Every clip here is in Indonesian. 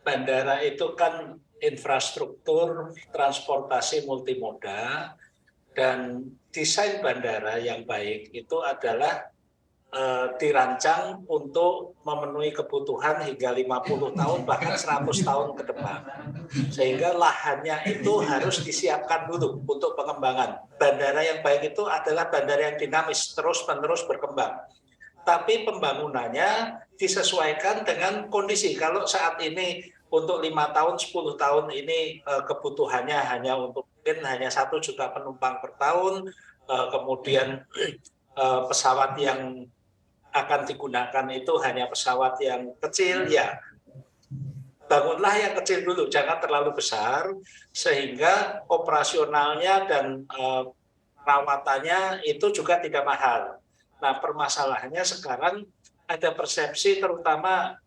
bandara itu kan infrastruktur transportasi multimoda, dan desain bandara yang baik itu adalah dirancang untuk memenuhi kebutuhan hingga 50 tahun bahkan 100 tahun ke depan. Sehingga lahannya itu harus disiapkan dulu untuk pengembangan. Bandara yang baik itu adalah bandara yang dinamis, terus-menerus berkembang. Tapi pembangunannya disesuaikan dengan kondisi. Kalau saat ini untuk 5 tahun, 10 tahun ini kebutuhannya hanya untuk mungkin hanya 1 juta penumpang per tahun, kemudian pesawat yang akan digunakan itu hanya pesawat yang kecil, ya bangunlah yang kecil dulu, jangan terlalu besar, sehingga operasionalnya dan perawatannya itu juga tidak mahal. Nah, permasalahannya sekarang ada persepsi terutama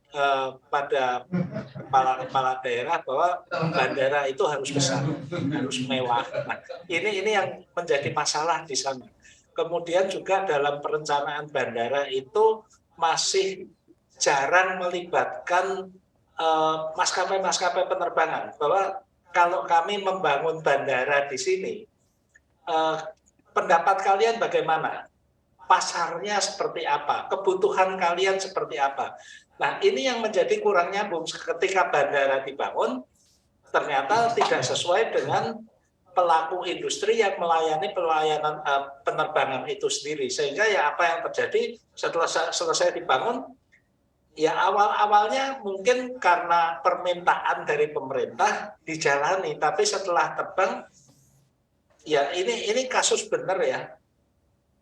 pada kepala-kepala daerah bahwa bandara itu harus besar, harus mewah. Nah, ini yang menjadi masalah di sana. Kemudian juga dalam perencanaan bandara itu masih jarang melibatkan maskapai-maskapai penerbangan. Bahwa kalau kami membangun bandara di sini, pendapat kalian bagaimana? Pasarnya seperti apa? Kebutuhan kalian seperti apa? Nah, ini yang menjadi kurang nyambung ketika bandara dibangun, ternyata tidak sesuai dengan pelaku industri yang melayani pelayanan penerbangan itu sendiri. Sehingga ya apa yang terjadi setelah selesai dibangun, ya awal-awalnya mungkin karena permintaan dari pemerintah dijalani, tapi setelah terbang, ya ini kasus benar ya.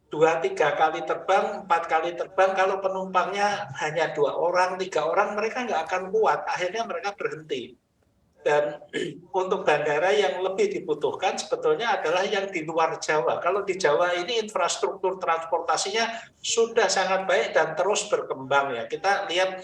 2-3 kali terbang, 4 kali terbang, kalau penumpangnya hanya 2 orang, 3 orang, mereka nggak akan kuat. Akhirnya mereka berhenti. Dan untuk bandara yang lebih dibutuhkan sebetulnya adalah yang di luar Jawa. Kalau di Jawa ini infrastruktur transportasinya sudah sangat baik dan terus berkembang ya. Kita lihat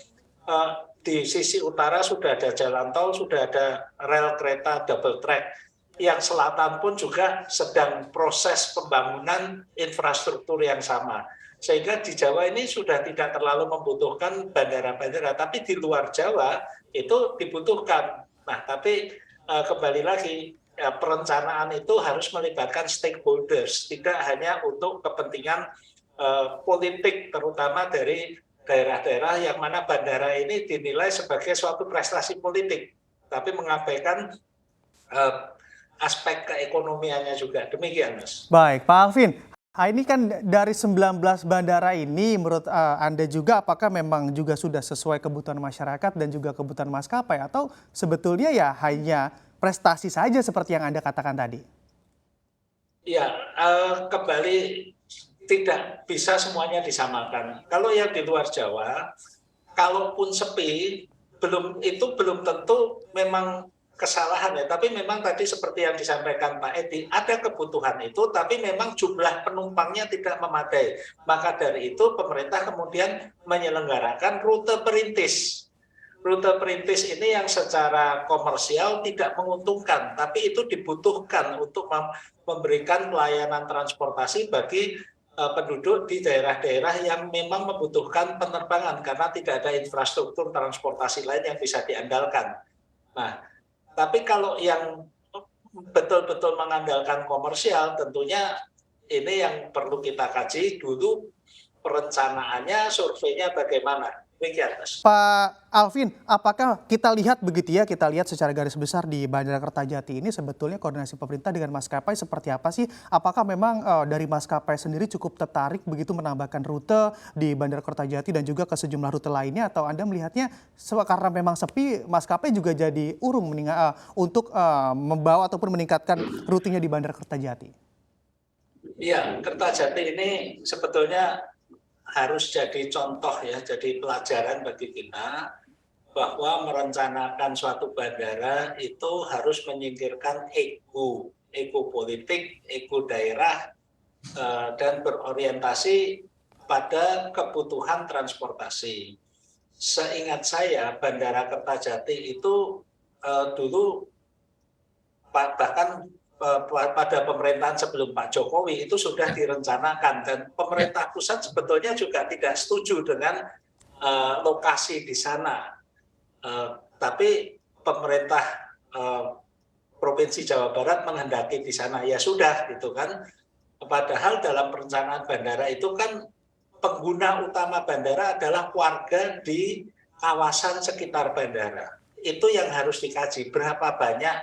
di sisi utara sudah ada jalan tol, sudah ada rel kereta double track. Yang selatan pun juga sedang proses pembangunan infrastruktur yang sama. Sehingga di Jawa ini sudah tidak terlalu membutuhkan bandara-bandara, tapi di luar Jawa itu dibutuhkan. Nah, tapi kembali lagi, perencanaan itu harus melibatkan stakeholders, tidak hanya untuk kepentingan politik, terutama dari daerah-daerah yang mana bandara ini dinilai sebagai suatu prestasi politik, tapi mengabaikan aspek keekonomiannya juga. Demikian, Mas. Baik, Pak Alvin. Ini kan dari 19 bandara ini menurut Anda juga apakah memang juga sudah sesuai kebutuhan masyarakat dan juga kebutuhan maskapai atau sebetulnya ya hanya prestasi saja seperti yang Anda katakan tadi? Ya, kembali tidak bisa semuanya disamakan. Kalau yang di luar Jawa, kalaupun sepi, belum tentu memang kesalahan ya, tapi memang tadi seperti yang disampaikan Pak Edi, ada kebutuhan itu, tapi memang jumlah penumpangnya tidak memadai. Maka dari itu pemerintah kemudian menyelenggarakan rute perintis. Rute perintis ini yang secara komersial tidak menguntungkan, tapi itu dibutuhkan untuk memberikan pelayanan transportasi bagi penduduk di daerah-daerah yang memang membutuhkan penerbangan karena tidak ada infrastruktur transportasi lain yang bisa diandalkan. Nah, tapi kalau yang betul-betul mengandalkan komersial, tentunya ini yang perlu kita kaji dulu perencanaannya, surveinya bagaimana. Demikian, Mas. Pak Alvin, apakah kita lihat begitu ya, kita lihat secara garis besar di Bandara Kertajati ini sebetulnya koordinasi pemerintah dengan maskapai seperti apa sih? Apakah memang dari maskapai sendiri cukup tertarik begitu menambahkan rute di Bandara Kertajati dan juga ke sejumlah rute lainnya? Atau Anda melihatnya karena memang sepi, maskapai juga jadi urung untuk membawa ataupun meningkatkan rutenya di Bandara Kertajati? Iya, Kertajati ini sebetulnya harus jadi contoh ya, jadi pelajaran bagi kita bahwa merencanakan suatu bandara itu harus menyingkirkan ego politik, ego daerah, dan berorientasi pada kebutuhan transportasi. Seingat saya, Bandara Kertajati itu dulu bahkan pada pemerintahan sebelum Pak Jokowi itu sudah direncanakan, dan pemerintah pusat sebetulnya juga tidak setuju dengan lokasi di sana. Tapi pemerintah Provinsi Jawa Barat menghendaki di sana, ya sudah gitu kan. Padahal dalam perencanaan bandara itu kan pengguna utama bandara adalah warga di kawasan sekitar bandara. Itu yang harus dikaji, berapa banyak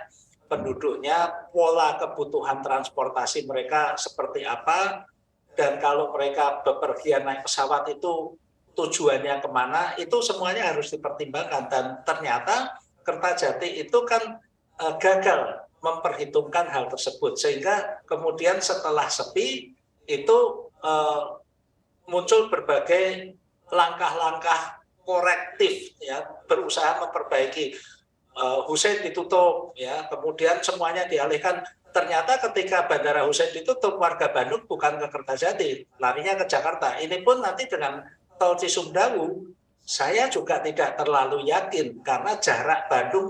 penduduknya, pola kebutuhan transportasi mereka seperti apa, dan kalau mereka bepergian naik pesawat itu tujuannya kemana, itu semuanya harus dipertimbangkan. Dan ternyata Kertajati itu kan gagal memperhitungkan hal tersebut, sehingga kemudian setelah sepi itu muncul berbagai langkah-langkah korektif, ya, berusaha memperbaiki. Hussein ditutup, ya, kemudian semuanya dialihkan. Ternyata ketika Bandara Hussein ditutup, warga Bandung bukan ke Kertajati, larinya ke Jakarta. Ini pun nanti dengan tol Cisumdawu, saya juga tidak terlalu yakin karena jarak Bandung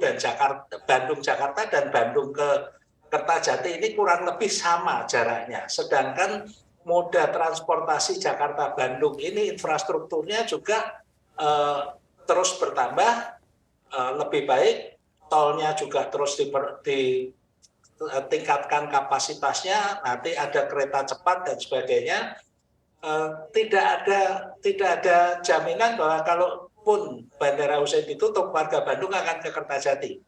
Jakarta dan Bandung ke Kertajati ini kurang lebih sama jaraknya. Sedangkan moda transportasi Jakarta Bandung ini infrastrukturnya juga terus bertambah, lebih baik, tolnya juga terus ditingkatkan kapasitasnya, nanti ada kereta cepat dan sebagainya. Tidak ada jaminan bahwa kalaupun Bandara Hussein ditutup, warga Bandung akan ke Kertajati.